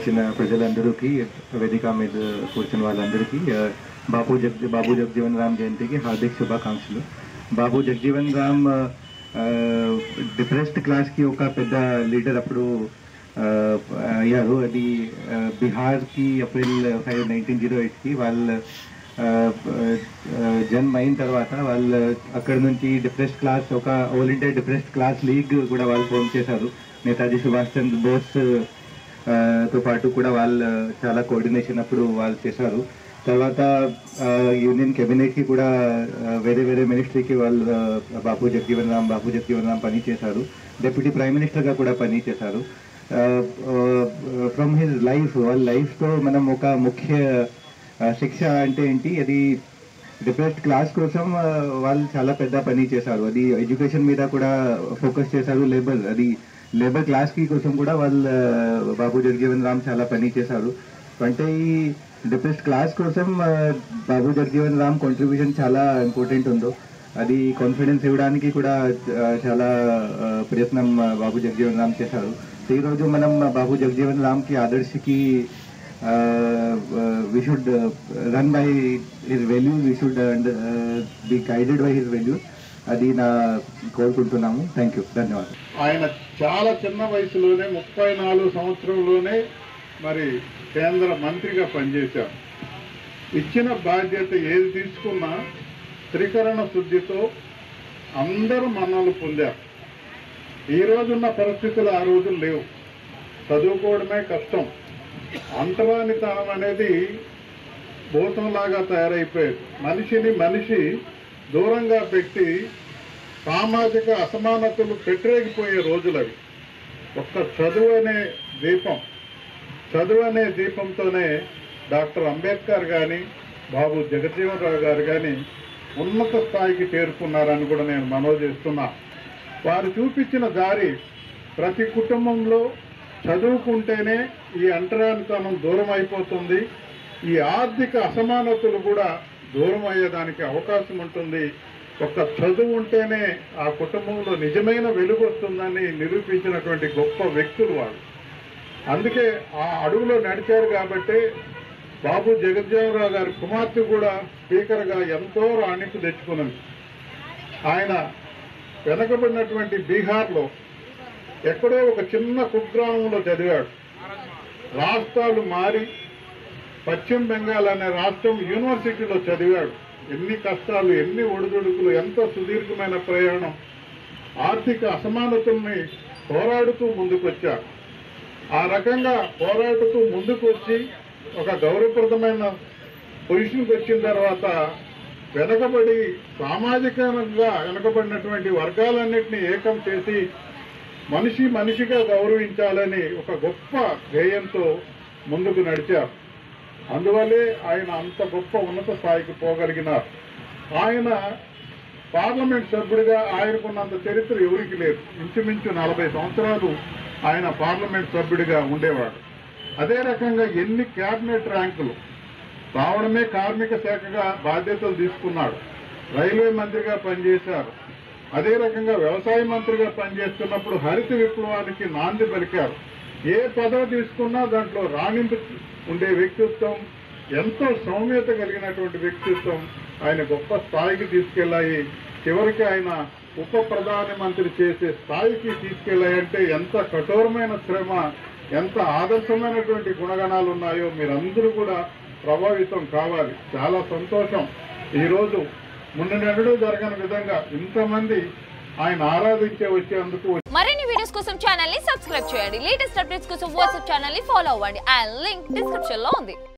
వచ్చిన ప్రజలందరికీ వేదిక మీద కూర్చున్న వాళ్ళందరికీ బాబు జగజీవన్ రామ్ జయంతికి హార్దిక శుభాకాంక్షలు. బాబు జగజీవన్ రామ్ డిప్రెస్డ్ క్లాస్కి ఒక పెద్ద లీడర్ అప్పుడు అయ్యారు. అది బీహార్కి ఏప్రిల్ 5, 1908కి వాళ్ళు జన్మ అయిన తర్వాత వాళ్ళు అక్కడ నుంచి డిప్రెస్డ్ క్లాస్ ఒక all India depressed class league కూడా వాళ్ళు ఫామ్ చేశారు. నేతాజీ సుభాష్ చంద్ర బోస్ తో పాటు కూడా వాళ్ళు చాలా కోఆర్డినేషన్ అప్పుడు వాళ్ళు చేశారు. తర్వాత యూనియన్ క్యాబినెట్కి కూడా వేరే మినిస్ట్రీకి వాళ్ళు బాబు జగజీవన్ రామ్ పని చేశారు. డిప్యూటీ ప్రైమ్ మినిస్టర్గా కూడా పని చేశారు. ఫ్రమ్ హిజ్ లైఫ్ వాళ్ళ లైఫ్తో మనం ఒక ముఖ్య శిక్ష అంటే ఏంటి, అది డిప్రెస్డ్ క్లాస్ కోసం వాళ్ళు చాలా పెద్ద పని చేశారు. అది ఎడ్యుకేషన్ మీద కూడా ఫోకస్ చేశారు. లేబర్ క్లాస్కి కోసం కూడా వాళ్ళు బాబు జగజీవన్ రామ్ చాలా పని చేశారు. అంటే ఈ డిప్రెస్డ్ క్లాస్ కోసం బాబు జగజీవన్ రామ్ కాంట్రిబ్యూషన్ చాలా ఇంపార్టెంట్ ఉందో, అది కాన్ఫిడెన్స్ ఇవ్వడానికి కూడా చాలా ప్రయత్నం బాబు జగజీవన్ రామ్ చేశారు. ఈరోజు మనం బాబు జగజీవన్ రామ్కి ఆదర్శకి we should run by his values, we should be guided by his values. అది నా కోరుకుంటున్నాము. థ్యాంక్ యూ, ధన్యవాదాలు. ఆయన చాలా చిన్న వయసులోనే 34 సంవత్సరంలోనే మరి కేంద్ర మంత్రిగా పనిచేశారు. ఇచ్చిన బాధ్యత ఏది తీసుకున్నా త్రికరణ శుద్ధితో అందరూ మన్నలు పొందారు. ఈ రోజున్న పరిస్థితులు ఆ రోజులు లేవు. చదువుకోవడమే కష్టం. అంటరానితనం అనేది భూతంలాగా తయారైపోయేది. మనిషి దూరంగా పెట్టి సామాజిక అసమానతలు పెట్టరేగిపోయే రోజులు అవి. ఒక్క చదువు అనే దీపంతోనే డాక్టర్ అంబేద్కర్ కానీ బాబు జగజీవన్ రావు గారు కానీ ఉన్నత స్థాయికి చేరుకున్నారని కూడా నేను మనవి చేస్తున్నా. వారు చూపించిన దారి ప్రతి కుటుంబంలో చదువుకుంటేనే ఈ అంటరానితనం దూరం అయిపోతుంది, ఈ ఆర్థిక అసమానతలు కూడా దూరం అయ్యేదానికి అవకాశం ఉంటుంది. ఒక్క చదువు ఉంటేనే ఆ కుటుంబంలో నిజమైన వెలుగు వస్తుందని నిరూపించినటువంటి గొప్ప వ్యక్తులు వాళ్ళు. అందుకే ఆ అడుగులో నడిచారు కాబట్టి బాబు జగజ్జీవన్ రావు గారి కుమార్తె కూడా స్పీకర్గా ఎంతో రాణింపు తెచ్చుకున్నది. ఆయన వెనకబడినటువంటి బీహార్లో ఎక్కడో ఒక చిన్న కుగ్రామంలో చదివాడు. రాష్ట్రాలు మారి పశ్చిమ బెంగాల్ అనే రాష్ట్రం యూనివర్సిటీలో చదివాడు. ఎన్ని కష్టాలు, ఎన్ని ఒడిదుడుకులు, ఎంతో సుదీర్ఘమైన ప్రయాణం. ఆర్థిక అసమానతల్ని పోరాడుతూ ముందుకొచ్చారు. ఆ రకంగా పోరాడుతూ ముందుకు వచ్చి ఒక గౌరవప్రదమైన పొజిషన్కి వచ్చిన తర్వాత సామాజికంగా వెనకబడినటువంటి వర్గాలన్నింటినీ ఏకం చేసి మనిషిగా గౌరవించాలని ఒక గొప్ప ధ్యేయంతో ముందుకు నడిచారు. అందువల్లే ఆయన అంత గొప్ప ఉన్నత స్థాయికి పోగలిగినారు. ఆయన పార్లమెంట్ సభ్యుడిగా ఆయనకున్నంత చరిత్ర ఎవరికి లేదు. ఇంచుమించు 40 సంవత్సరాలు ఆయన పార్లమెంట్ సభ్యుడిగా ఉండేవాడు. అదే రకంగా ఎన్ని క్యాబినెట్ ర్యాంకులు రావడమే, కార్మిక శాఖగా బాధ్యతలు తీసుకున్నాడు. రైల్వే మంత్రిగా పనిచేశారు. అదే రకంగా వ్యవసాయ మంత్రిగా పనిచేస్తున్నప్పుడు హరిత విప్లవానికి నాంది పలికారు. ఏ పదవి తీసుకున్నా దాంట్లో రాణింపు ఉండే వ్యక్తిత్వం, ఎంతో సౌమ్యత కలిగినటువంటి వ్యక్తిత్వం ఆయన గొప్ప స్థాయికి తీసుకెళ్లాయి. చివరికి ఆయన ఉప ప్రధానమంత్రి చేసే స్థాయికి తీసుకెళ్లాయంటే ఎంత కఠోరమైన శ్రమ, ఎంత ఆదర్శమైనటువంటి గుణగణాలు ఉన్నాయో మీరందరూ కూడా ప్రభావితం కావాలి. చాలా సంతోషం. ఈరోజు ముందు జరగని విధంగా ఇంతమంది ఆయన ఆరాధించే వచ్చేందుకు. మరిన్ని వీడియోస్ కోసం ఛానల్ ని సబ్స్క్రైబ్ చేయండి. లేటెస్ట్ అప్డేట్స్ కోసం వాట్సాప్ ఛానల్ ని ఫాలో అవ్వండి. ఆ లింక్ డిస్క్రిప్షన్ లో ఉంది.